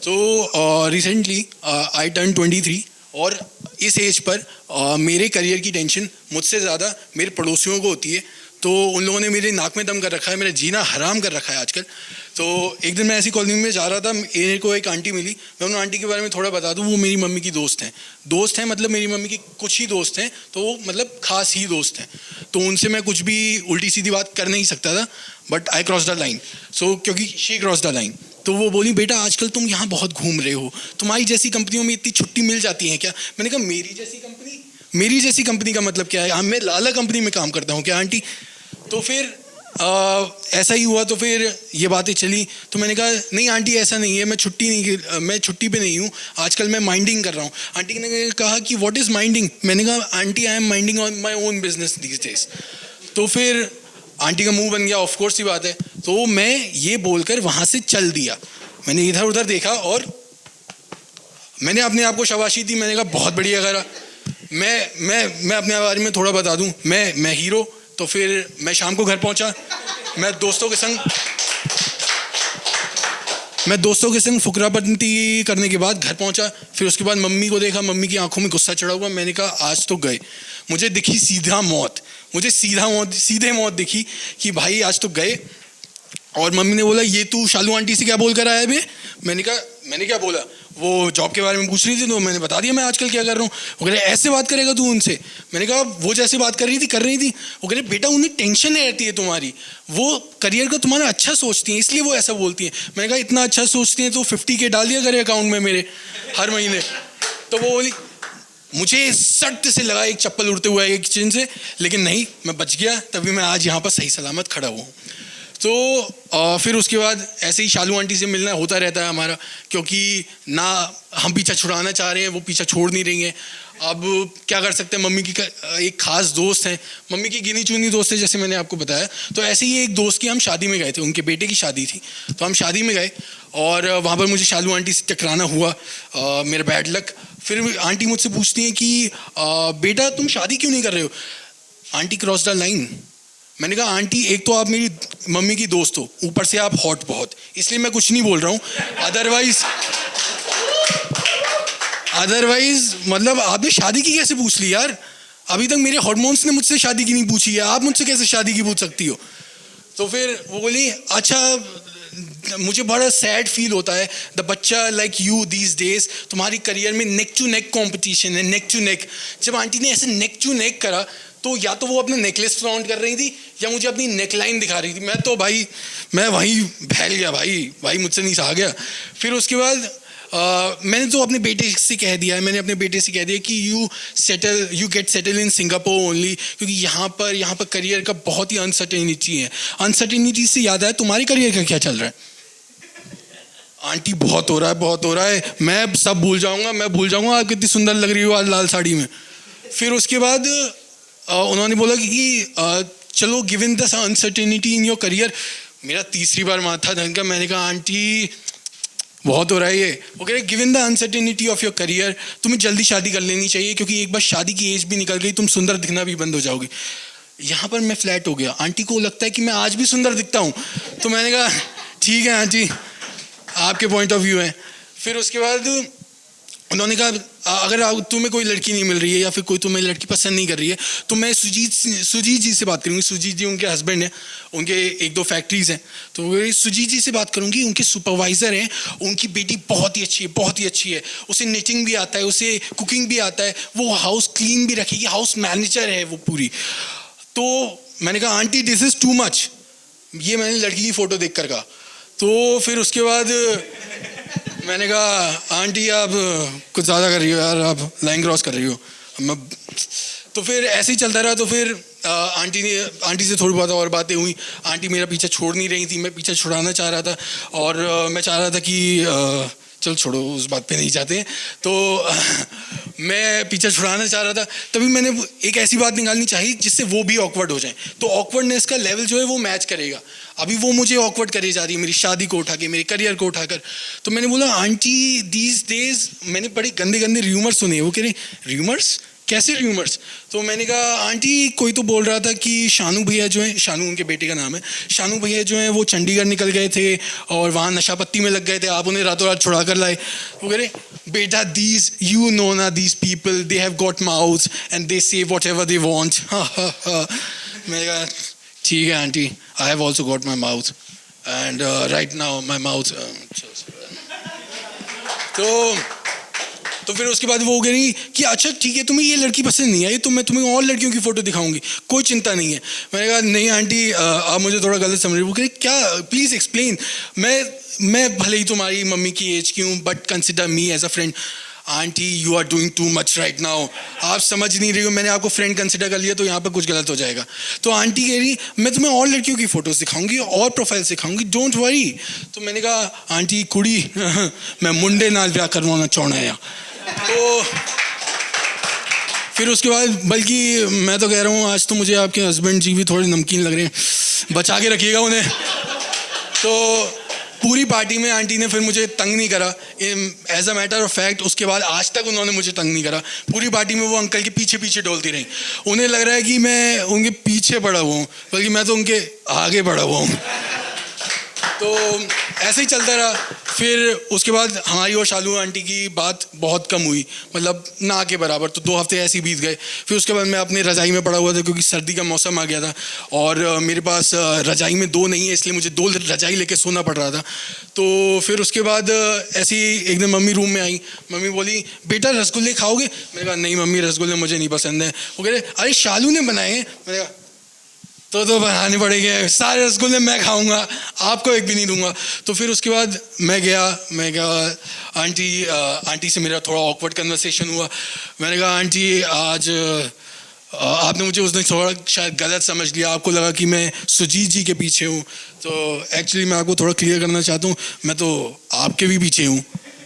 तो recently I turn 23 और इस एज पर मेरे करियर की टेंशन मुझसे ज़्यादा मेरे पड़ोसियों को होती है। तो उन लोगों ने मेरे नाक में दम कर रखा है, मेरा जीना हराम कर रखा है आजकल। तो एक दिन मैं ऐसी कॉलोनी में जा रहा था, मेरे को एक आंटी मिली। मैं उन आंटी के बारे में थोड़ा बता दूं, वो मेरी मम्मी की दोस्त हैं मतलब मेरी मम्मी की कुछ ही दोस्त हैं, तो वो मतलब खास ही दोस्त हैं। तो उनसे मैं कुछ भी उल्टी सीधी बात कर नहीं सकता था, but I cross the line. So क्योंकि शी क्रॉस द लाइन, तो वो बोली बेटा आजकल तुम यहाँ बहुत घूम रहे हो, तुम्हारी जैसी कंपनियों में इतनी छुट्टी मिल जाती है क्या? मैंने कहा मेरी जैसी कंपनी का मतलब क्या है? मैं लाला कंपनी में काम करता हूँ क्या आंटी? तो फिर ऐसा ही हुआ। तो फिर ये बातें चली, तो मैंने कहा नहीं आंटी ऐसा नहीं है, मैं छुट्टी पे नहीं हूँ, आजकल मैं माइंडिंग कर रहा हूँ। आंटी ने कहा कि व्हाट इज़ माइंडिंग? मैंने कहा aunty I am minding on my own business these days. तो फिर आंटी का मुंह बन गया, ऑफ कोर्स ही बात है। तो मैं ये बोलकर वहाँ से चल दिया। मैंने इधर उधर देखा और मैंने अपने आप को शाबाशी दी। मैंने कहा बहुत बढ़िया करा। मैं अपने बारे में थोड़ा बता दूं, मैं हीरो। तो फिर मैं शाम को घर पहुंचा, मैं दोस्तों के संग फुकरापंती करने के बाद घर पहुंचा। फिर उसके बाद मम्मी को देखा, मम्मी की आंखों में गुस्सा चढ़ा हुआ। मैंने कहा आज तो गए। मुझे दिखी सीधे मौत दिखी कि भाई आज तो गए। और मम्मी ने बोला ये तू शालू आंटी से क्या बोल कर आया बे? मैंने क्या बोला? वो जॉब के बारे में पूछ रही थी, तो मैंने बता दिया मैं आजकल क्या कर रहा हूँ। वो कह रहे ऐसे बात करेगा तू उनसे? मैंने कहा वो जैसे बात कर रही थी। वो कह रहे बेटा उन्हें टेंशन रहती है तुम्हारी, वो करियर का तुम्हारा अच्छा सोचती हैं इसलिए वो ऐसा बोलती हैं। मैंने कहा इतना अच्छा सोचती हैं तो 50K डाल दिया करे अकाउंट में मेरे हर महीने। तो वो बोली, मुझे सट से लगा एक चप्पल उड़ते हुआ एक किचन से, लेकिन नहीं, मैं बच गया, तभी मैं आज यहाँ पर सही सलामत खड़ा हुआ हूँ। तो फिर उसके बाद ऐसे ही शालू आंटी से मिलना होता रहता है हमारा, क्योंकि ना हम पीछा छुड़ाना चाह रहे हैं, वो पीछा छोड़ नहीं रही हैं। अब क्या कर सकते हैं, मम्मी की एक खास दोस्त है, मम्मी की गिनी चुनी दोस्त है, जैसे मैंने आपको बताया। तो ऐसे ही एक दोस्त की हम शादी में गए थे, उनके बेटे की शादी थी। तो हम शादी में गए और वहाँ पर मुझे शालू आंटी से टकराना हुआ, मेरा बैड लक। फिर आंटी मुझसे पूछती हैं कि बेटा तुम शादी क्यों नहीं कर रहे हो? Aunty cross the line. मैंने कहा आंटी एक तो आप मेरी मम्मी की दोस्त हो, ऊपर से आप हॉट बहुत, इसलिए मैं कुछ नहीं बोल रहा हूँ। अदरवाइज मतलब आपने शादी की कैसे पूछ ली यार? अभी तक मेरे हार्मोन्स ने मुझसे शादी की नहीं पूछी है, आप मुझसे कैसे शादी की पूछ सकती हो? तो फिर वो बोली अच्छा, मुझे बड़ा सैड फील होता है, द बच्चा लाइक यू दीज डेज, तुम्हारी करियर में नेक टू नेक कॉम्पिटिशन है, नेक टू नेक। जब आंटी ने ऐसे नेक टू नेक करा, तो या तो वो अपना नेकलेस फ्लॉन्ट कर रही थी या मुझे अपनी नेकलाइन दिखा रही थी। मैं वहीं बहल गया, भाई मुझसे नहीं सहा गया। फिर उसके बाद मैंने तो अपने बेटे से कह दिया कि you get settle in Singapore only, क्योंकि यहाँ पर करियर का बहुत ही अनसर्टेनिटी है। अनसर्टेनिटी से याद आया, तुम्हारे करियर का क्या चल रहा है? आंटी बहुत हो रहा है, मैं सब भूल जाऊंगा आप कितनी सुंदर लग रही हो आज लाल साड़ी में। फिर उसके बाद उन्होंने बोला कि चलो given this uncertainty in your career, मेरा तीसरी बार माथा धनका। मैंने कहा आंटी बहुत हो रहा है ये। वो कह रहे given the uncertainty of your career, तुम्हें जल्दी शादी कर लेनी चाहिए, क्योंकि एक बार शादी की एज भी निकल गई, तुम सुंदर दिखना भी बंद हो जाओगे। यहाँ पर मैं फ्लैट हो गया। आंटी को लगता है कि मैं आज भी सुंदर दिखता हूँ। तो मैंने कहा ठीक है आंटी, आपके पॉइंट ऑफ व्यू है। फिर उसके बाद उन्होंने कहा अगर तुम्हें कोई लड़की नहीं मिल रही है या फिर कोई तुम्हें लड़की पसंद नहीं कर रही है, तो मैं सुजीत जी से बात करूँगी। सुजीत जी उनके हस्बैंड हैं, उनके 1-2 फैक्ट्रीज हैं। तो सुजीत जी से बात करूँगी, उनके सुपरवाइज़र हैं। उनकी बेटी बहुत ही अच्छी है, उसे निटिंग भी आता है, उसे कुकिंग भी आता है, वो हाउस क्लीन भी रखेगी, हाउस मैनेजर है वो पूरी। तो मैंने कहा aunty this is too much, ये मैंने लड़की की फ़ोटो देख कर कहा। तो फिर उसके बाद मैंने कहा आंटी आप कुछ ज़्यादा कर रही हो यार, आप लाइन क्रॉस कर रही हो। तो फिर ऐसे ही चलता रहा। तो फिर आंटी से थोड़ी बहुत और बातें हुई। आंटी मेरा पीछा छोड़ नहीं रही थी, मैं पीछा छुड़ाना चाह रहा था, और मैं चाह रहा था कि चल छोड़ो, उस बात पे नहीं जाते हैं। तो मैं पीछा छुड़ाना चाह रहा था, तभी मैंने एक ऐसी बात निकालनी चाहिए जिससे वो भी ऑकवर्ड हो जाए। तो ऑकवर्डनेस का लेवल जो है वो मैच करेगा। अभी वो मुझे ऑकवर्ड करे जा रही है, मेरी शादी को उठा के, मेरे करियर को उठाकर। तो मैंने बोला आंटी दीज डेज मैंने बड़े गंदे र्यूमर्स सुने। वो कह रहे र्यूमर्स कैसे र्यूमर्स? तो मैंने कहा आंटी कोई तो बोल रहा था कि शानू भैया जो हैं, शानू उनके बेटे का नाम है, शानू भैया जो हैं वो चंडीगढ़ निकल गए थे और वहाँ नशा पत्ती में लग गए थे, आप उन्हें रातों रात छुड़ा कर लाए। वो कह रहे बेटा दीज यू नो ना these people they have got mouths and they से वॉट एवर दे वॉन्ट। मैंने कहा ठीक है aunty, I have also got my mouth and right now my mouth. तो फिर उसके बाद वो कह रही कि अच्छा ठीक है तुम्हें ये लड़की पसंद नहीं आई तो मैं तुम्हें और लड़कियों की फ़ोटो दिखाऊंगी, कोई चिंता नहीं है। मैंने कहा नहीं आंटी आप मुझे थोड़ा गलत समझ रहे हो। वो कह रही क्या, प्लीज़ एक्सप्लेन। मैं भले ही तुम्हारी मम्मी की एज की हूँ but consider me as a friend. Aunty you are doing too much right now, आप समझ नहीं रही हो, मैंने आपको फ्रेंड कंसिडर कर लिया तो यहाँ पर कुछ गलत हो जाएगा। तो आंटी कह रही मैं तुम्हें और लड़कियों की फ़ोटोज़ दिखाऊंगी और प्रोफाइल दिखाऊंगी, डोंट वरी। तो मैंने कहा आंटी कुड़ी मैं मुंडे नाल ब्याह करवाना चाहना है। तो फिर उसके बाद बल्कि मैं तो कह रहा हूँ आज तो मुझे आपके हस्बैंड जी भी थोड़े नमकीन लग रहे हैं, बचा के रखिएगा उन्हें। तो पूरी पार्टी में आंटी ने फिर मुझे तंग नहीं करा, as a matter of fact उसके बाद आज तक उन्होंने मुझे तंग नहीं करा। पूरी पार्टी में वो अंकल के पीछे पीछे डोलती रही, उन्हें लग रहा है कि मैं उनके पीछे पड़ा हुआ हूँ बल्कि मैं तो उनके आगे पड़ा हुआ हूँ। तो ऐसे ही चलता रहा। फिर उसके बाद हमारी और शालू आंटी की बात बहुत कम हुई, मतलब ना के बराबर। तो 2 हफ्ते ऐसे ही बीत गए। फिर उसके बाद मैं अपने रज़ाई में पड़ा हुआ था क्योंकि सर्दी का मौसम आ गया था और मेरे पास रज़ाई में 2 नहीं है इसलिए मुझे 2 रज़ाई लेके सोना पड़ रहा था। तो फिर उसके बाद ऐसे ही एक दिन मम्मी रूम में आई, मम्मी बोली बेटा रसगुल्ले खाओगे? मैंने कहा नहीं मम्मी रसगुल्ले मुझे नहीं पसंद है। वो कह रहे अरे शालू ने बनाए हैं। मैंने कहा तो बनाने पड़ेंगे, सारे रसगुल्ले मैं खाऊंगा, आपको एक भी नहीं दूंगा। तो फिर उसके बाद मैं गया आंटी से मेरा थोड़ा ऑकवर्ड कन्वर्सेशन हुआ। मैंने कहा आंटी आज आपने मुझे उस दिन थोड़ा शायद गलत समझ लिया, आपको लगा कि मैं सुजीत जी के पीछे हूँ। तो एक्चुअली मैं आपको थोड़ा क्लियर करना चाहता हूँ मैं तो आपके भी पीछे हूँ।